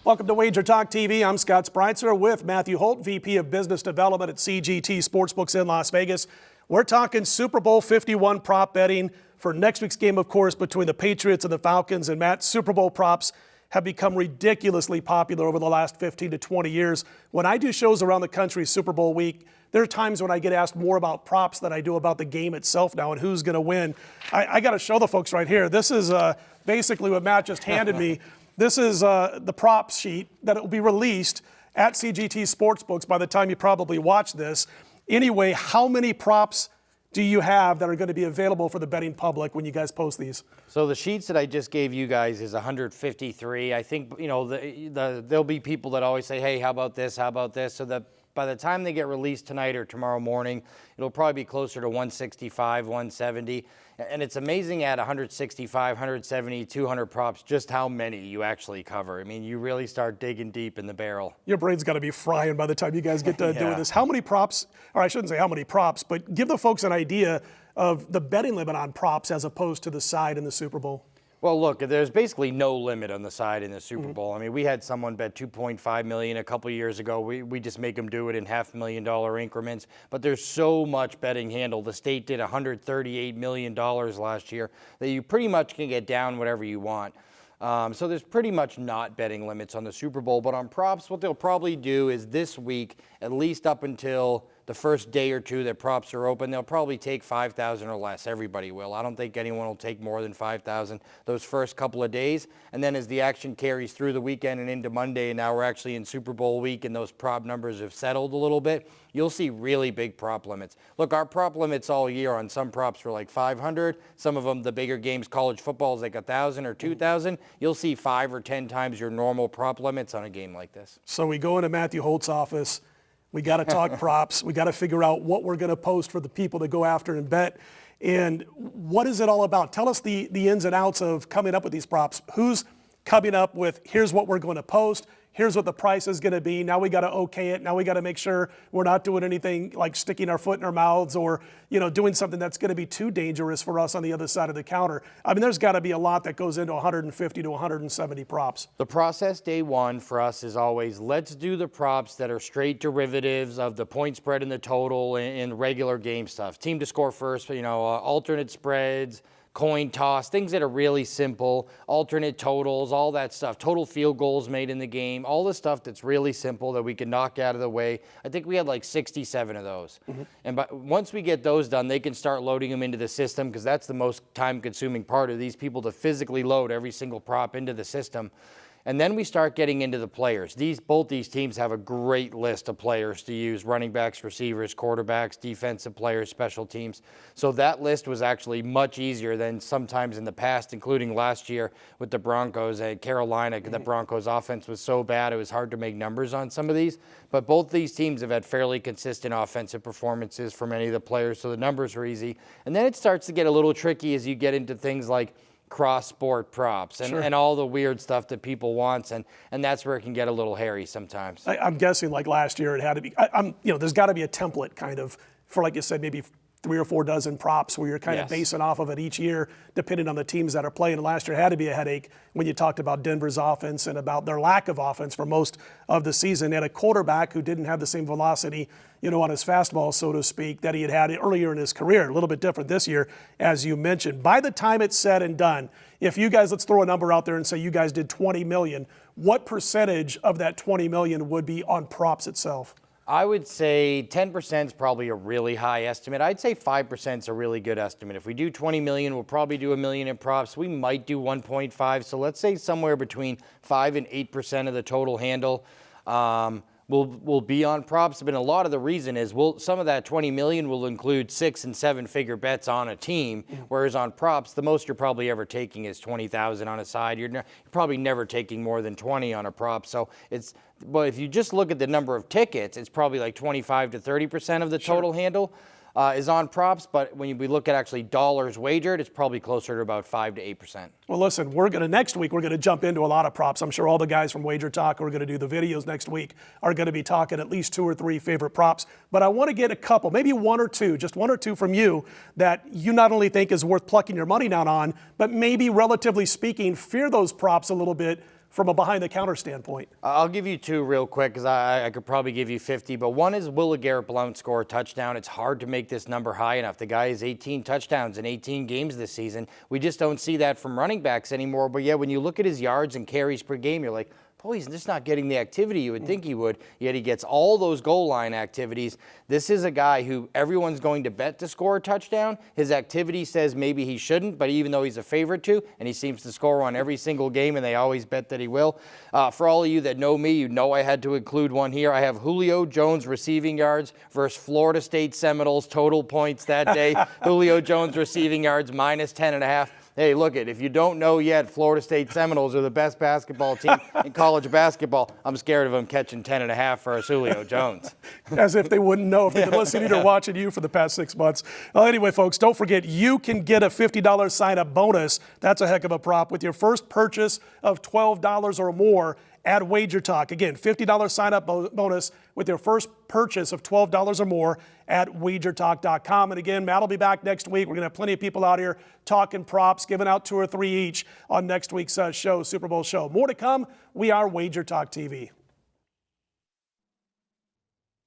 Welcome to WagerTalk TV. I'm Scott Spreitzer with Matthew Holt, VP of Business Development at CGT Sportsbooks in Las Vegas. We're talking Super Bowl 51 prop betting for next week's game, of course, between the Patriots and the Falcons. And Matt, Super Bowl props have become ridiculously popular over the last 15 to 20 years. When I do shows around the country Super Bowl week, there are times when I get asked more about props than I do about the game itself now and who's going to win. I got to show the folks right here. This is basically what Matt just handed me. This is the props sheet that will be released at CGT Sportsbooks by the time you probably watch this. Anyway, how many props do you have that are going to be available for the betting public when you guys post these? So the sheets that I just gave you guys is 153. I think, you know, there'll be people that always say, hey, how about this? How about this? So that by the time they get released tonight or tomorrow morning, it'll probably be closer to 165, 170. And it's amazing at 165, 170, 200 props, just how many you actually cover. I mean, you really start digging deep in the barrel. Your brain's got to be frying by the time you guys get done doing this. How many props, or I shouldn't say how many props, but give the folks an idea of the betting limit on props as opposed to the side in the Super Bowl. Well, look, there's basically no limit on the side in the Super Bowl. I mean, we had someone bet $2.5 million a couple years ago. We just make them do it in $500,000 increments. But there's so much betting handle. The state did $138 million last year that you pretty much can get down whatever you want. So there's pretty much not betting limits on the Super Bowl. But on props, what they'll probably do is this week, at least up until the first day or two that props are open, they'll probably take 5,000 or less. Everybody will. I don't think anyone will take more than 5,000 those first couple of days. And then as the action carries through the weekend and into Monday, and now we're actually in Super Bowl week and those prop numbers have settled a little bit, you'll see really big prop limits. Look, our prop limits all year on some props were like 500. Some of them, the bigger games, college football, is like 1,000 or 2,000. You'll see 5 or 10 times your normal prop limits on a game like this. So we go into Matthew Holt's office. We got to talk props. We got to figure out what we're going to post for the people to go after and bet. And what is it all about? Tell us the ins and outs of coming up with these props. Who's coming up with, here's what we're going to post, here's what the price is going to be. Now we got to okay it. Now we got to make sure we're not doing anything like sticking our foot in our mouths or, you know, doing something that's going to be too dangerous for us on the other side of the counter. I mean, there's got to be a lot that goes into 150 to 170 props. The process day one for us is always, let's do the props that are straight derivatives of the point spread and the total in regular game stuff. Team to score first, you know, alternate spreads, coin toss, things that are really simple, alternate totals, all that stuff, total field goals made in the game, all the stuff that's really simple that we can knock out of the way. I think we had like 67 of those. And once we get those done, they can start loading them into the system because that's the most time-consuming part of these people to physically load every single prop into the system. And then we start getting into the players. Both these teams have a great list of players to use: running backs, receivers, quarterbacks, defensive players, special teams. So that list was actually much easier than sometimes in the past, including last year with the Broncos at Carolina. The Broncos offense was so bad it was hard to make numbers on some of these. But both these teams have had fairly consistent offensive performances for many of the players, so the numbers are easy. And then it starts to get a little tricky as you get into things like cross-sport props and all the weird stuff that people want, and that's where it can get a little hairy sometimes. I'm guessing like last year it had to be, you know, there's got to be a template kind of for, like you said, maybe 3 or 4 dozen props where you're kind of basing off of it each year, depending on the teams that are playing. And last year had to be a headache when you talked about Denver's offense and about their lack of offense for most of the season. They had a quarterback who didn't have the same velocity, you know, on his fastball, so to speak, that he had earlier in his career. A little bit different this year, as you mentioned. By the time it's said and done, if you guys, let's throw a number out there and say you guys did 20 million, what percentage of that 20 million would be on props itself? I would say 10% is probably a really high estimate. I'd say 5% is a really good estimate. If we do 20 million, we'll probably do $1 million in props. We might do 1.5. So let's say somewhere between 5 and 8% of the total handle will be on props. But a lot of the reason is some of that 20 million will include 6- and 7-figure bets on a team, whereas on props, the most you're probably ever taking is 20,000 on a side. You're probably never taking more than 20 on a prop. So but if you just look at the number of tickets, it's probably like 25 to 30% of the total handle is on props. But when we look at actually dollars wagered, it's probably closer to about 5 to 8%. Well, listen, next week, we're going to jump into a lot of props. I'm sure all the guys from WagerTalk who are going to do the videos next week are going to be talking at least 2 or 3 favorite props. But I want to get a couple, maybe 1 or 2, just 1 or 2 from you that you not only think is worth plucking your money down on, but maybe relatively speaking, fear those props a little bit from a behind-the-counter standpoint? I'll give you two real quick because I could probably give you 50, but one is, will LeGarrette Blount score a touchdown? It's hard to make this number high enough. The guy has 18 touchdowns in 18 games this season. We just don't see that from running backs anymore. But yeah, when you look at his yards and carries per game, you're like, boy, he's just not getting the activity you would think he would, yet he gets all those goal line activities. This is a guy who everyone's going to bet to score a touchdown. His activity says maybe he shouldn't, but even though he's a favorite to, and he seems to score on every single game, and they always bet that he will. For all of you that know me, you know I had to include one here. I have Julio Jones receiving yards versus Florida State Seminoles total points that day. Julio Jones receiving yards minus 10.5. Hey, look it, if you don't know yet, Florida State Seminoles are the best basketball team in college basketball. I'm scared of them catching 10.5 for Julio Jones. As if they wouldn't know if they've been listening or watching you for the past 6 months. Well, anyway, folks, don't forget you can get a $50 sign-up bonus. That's a heck of a prop with your first purchase of $12 or more at WagerTalk. Again, $50 sign-up bonus with your first purchase of $12 or more at WagerTalk.com. And again, Matt will be back next week. We're going to have plenty of people out here talking props, giving out 2 or 3 each on next week's show, Super Bowl show. More to come. We are WagerTalk TV.